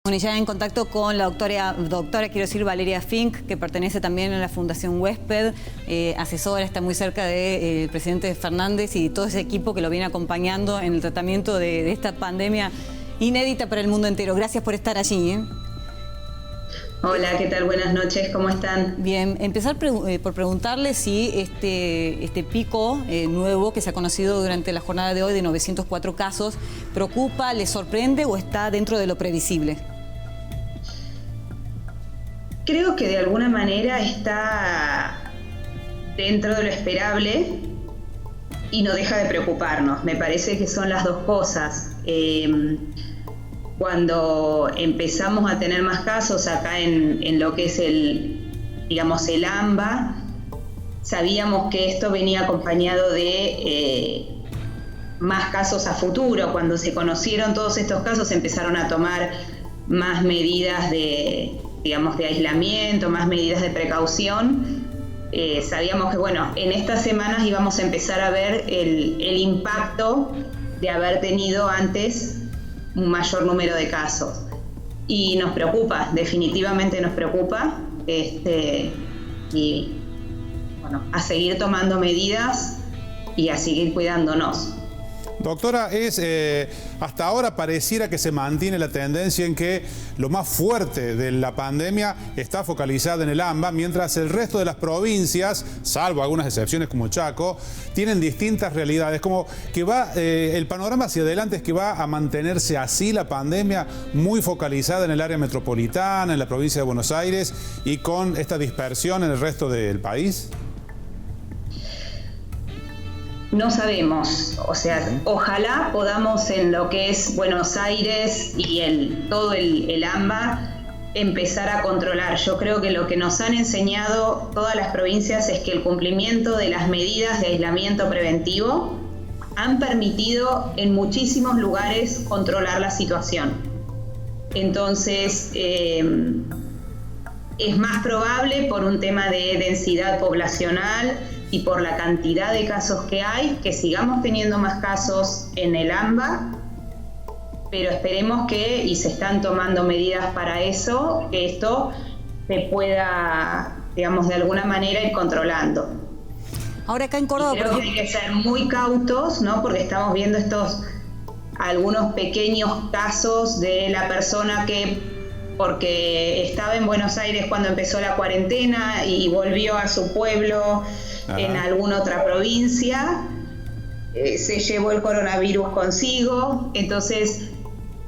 Bueno, y ya en contacto con la doctora, quiero decir, Valeria Fink, que pertenece también a la Fundación Huésped, asesora, está muy cerca del presidente Fernández y todo ese equipo que lo viene acompañando en el tratamiento de esta pandemia inédita para el mundo entero. Gracias por estar allí, ¿eh? Hola, ¿qué tal? Buenas noches, ¿cómo están? Bien, empezar por preguntarle si este pico nuevo que se ha conocido durante la jornada de hoy de 904 casos, ¿preocupa, le sorprende o está dentro de lo previsible? Creo que de alguna manera está dentro de lo esperable y no deja de preocuparnos. Me parece que son las dos cosas. Cuando empezamos a tener más casos acá en lo que es el AMBA, sabíamos que esto venía acompañado de más casos a futuro. Cuando se conocieron todos estos casos, empezaron a tomar más medidas de aislamiento, más medidas de precaución. Sabíamos que, bueno, en estas semanas íbamos a empezar a ver el impacto de haber tenido antes un mayor número de casos. Y nos preocupa, definitivamente nos preocupa. Y bueno, a seguir tomando medidas y a seguir cuidándonos. Doctora, hasta ahora pareciera que se mantiene la tendencia en que lo más fuerte de la pandemia está focalizada en el AMBA, mientras el resto de las provincias, salvo algunas excepciones como Chaco, tienen distintas realidades. Como que el panorama hacia adelante es que va a mantenerse así la pandemia, muy focalizada en el área metropolitana, en la provincia de Buenos Aires, y con esta dispersión en el resto del país. No sabemos, o sea, ojalá podamos en lo que es Buenos Aires y todo el AMBA empezar a controlar. Yo creo que lo que nos han enseñado todas las provincias es que el cumplimiento de las medidas de aislamiento preventivo han permitido en muchísimos lugares controlar la situación. Entonces, es más probable por un tema de densidad poblacional y por la cantidad de casos que hay, que sigamos teniendo más casos en el AMBA, pero esperemos que, y se están tomando medidas para eso, que esto se pueda, digamos, de alguna manera ir controlando. Ahora acá en Córdoba, creo que hay que ser muy cautos, ¿no? Porque estamos viendo algunos pequeños casos de la persona que, porque estaba en Buenos Aires cuando empezó la cuarentena y volvió a su pueblo en alguna otra provincia, se llevó el coronavirus consigo. Entonces,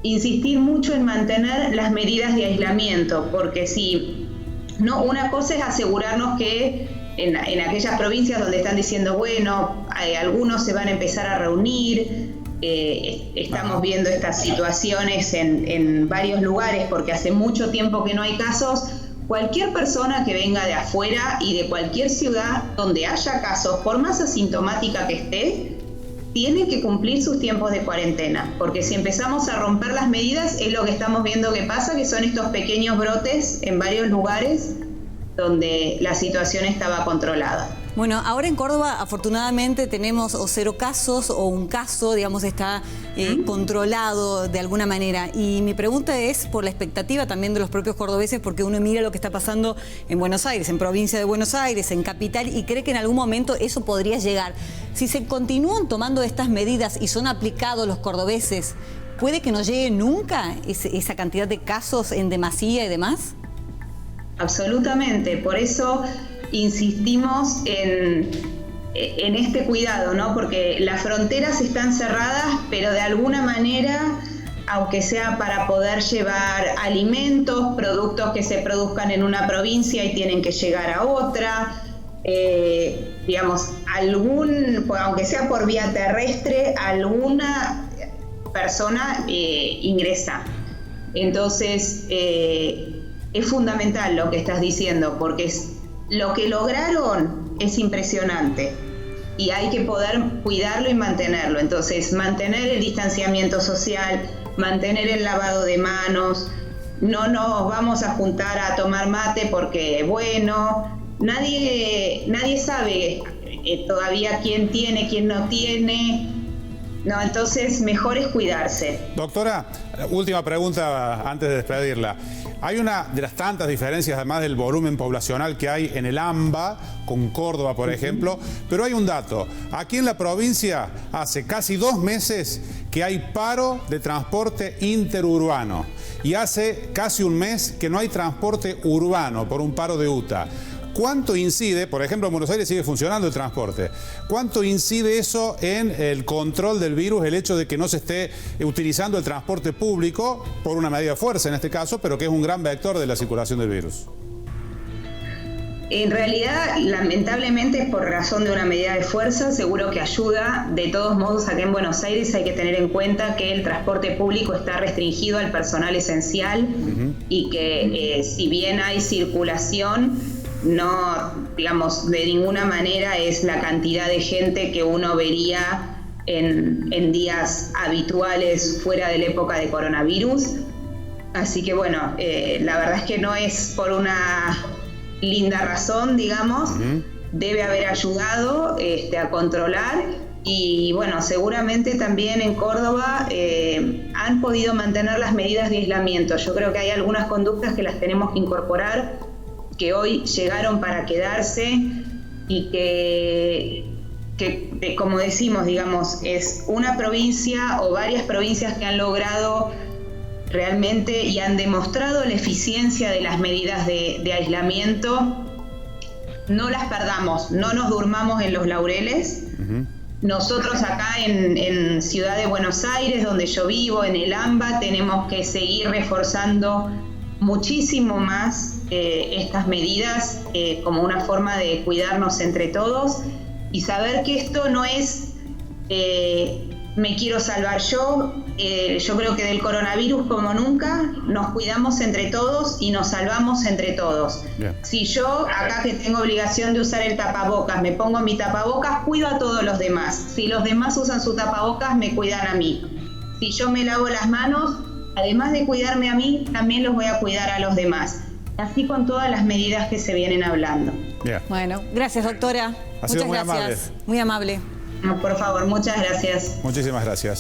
insistir mucho en mantener las medidas de aislamiento, porque no, una cosa es asegurarnos que en aquellas provincias donde están diciendo, bueno, algunos se van a empezar a reunir, estamos viendo estas situaciones en varios lugares porque hace mucho tiempo que no hay casos. Cualquier persona que venga de afuera y de cualquier ciudad donde haya casos, por más asintomática que esté, tiene que cumplir sus tiempos de cuarentena, porque si empezamos a romper las medidas es lo que estamos viendo que pasa, que son estos pequeños brotes en varios lugares donde la situación estaba controlada. Bueno, ahora en Córdoba afortunadamente tenemos o 0 casos o un caso, digamos, está controlado de alguna manera. Y mi pregunta es por la expectativa también de los propios cordobeses, porque uno mira lo que está pasando en Buenos Aires, en provincia de Buenos Aires, en capital, y cree que en algún momento eso podría llegar. Si se continúan tomando estas medidas y son aplicados los cordobeses, ¿puede que no llegue nunca esa cantidad de casos en demasía y demás? Absolutamente, por eso insistimos en este cuidado, ¿no? Porque las fronteras están cerradas, pero de alguna manera, aunque sea para poder llevar alimentos, productos que se produzcan en una provincia y tienen que llegar a otra, digamos, aunque sea por vía terrestre, alguna persona ingresa. Entonces, es fundamental lo que estás diciendo, porque lo que lograron es impresionante y hay que poder cuidarlo y mantenerlo. Entonces, mantener el distanciamiento social, mantener el lavado de manos, no nos vamos a juntar a tomar mate porque, bueno, nadie sabe todavía quién tiene, quién no tiene. No, entonces mejor es cuidarse. Doctora, última pregunta antes de despedirla. Hay una de las tantas diferencias, además del volumen poblacional que hay en el AMBA, con Córdoba, por ejemplo, pero hay un dato. Aquí en la provincia hace casi 2 meses que hay paro de transporte interurbano y hace casi 1 mes que no hay transporte urbano por un paro de UTA. ¿Cuánto incide, por ejemplo, en Buenos Aires sigue funcionando el transporte, cuánto incide eso en el control del virus, el hecho de que no se esté utilizando el transporte público, por una medida de fuerza en este caso, pero que es un gran vector de la circulación del virus? En realidad, lamentablemente, por razón de una medida de fuerza, seguro que ayuda. De todos modos, acá en Buenos Aires hay que tener en cuenta que el transporte público está restringido al personal esencial y que si bien hay circulación, no, digamos, de ninguna manera es la cantidad de gente que uno vería en días habituales fuera de la época de coronavirus. Así que bueno, la verdad es que no es por una linda razón, digamos, debe haber ayudado a controlar. Y bueno, seguramente también en Córdoba han podido mantener las medidas de aislamiento. Yo creo que hay algunas conductas que las tenemos que incorporar, que hoy llegaron para quedarse y que como decimos, digamos, es una provincia o varias provincias que han logrado realmente y han demostrado la eficiencia de las medidas de aislamiento. No las perdamos, no nos durmamos en los laureles. Nosotros acá en Ciudad de Buenos Aires, donde yo vivo, en el AMBA, tenemos que seguir reforzando muchísimo más estas medidas como una forma de cuidarnos entre todos y saber que esto no es me quiero salvar yo. Yo creo que del coronavirus como nunca nos cuidamos entre todos y nos salvamos entre todos. Bien. Si yo acá que tengo obligación de usar el tapabocas, me pongo mi tapabocas, cuido a todos los demás. Si los demás usan su tapabocas, me cuidan a mí. Si yo me lavo las manos, además de cuidarme a mí, también los voy a cuidar a los demás. Así con todas las medidas que se vienen hablando. Bien. Bueno, gracias, doctora. Ha sido muy amable. Muy amable. No, por favor, muchas gracias. Muchísimas gracias.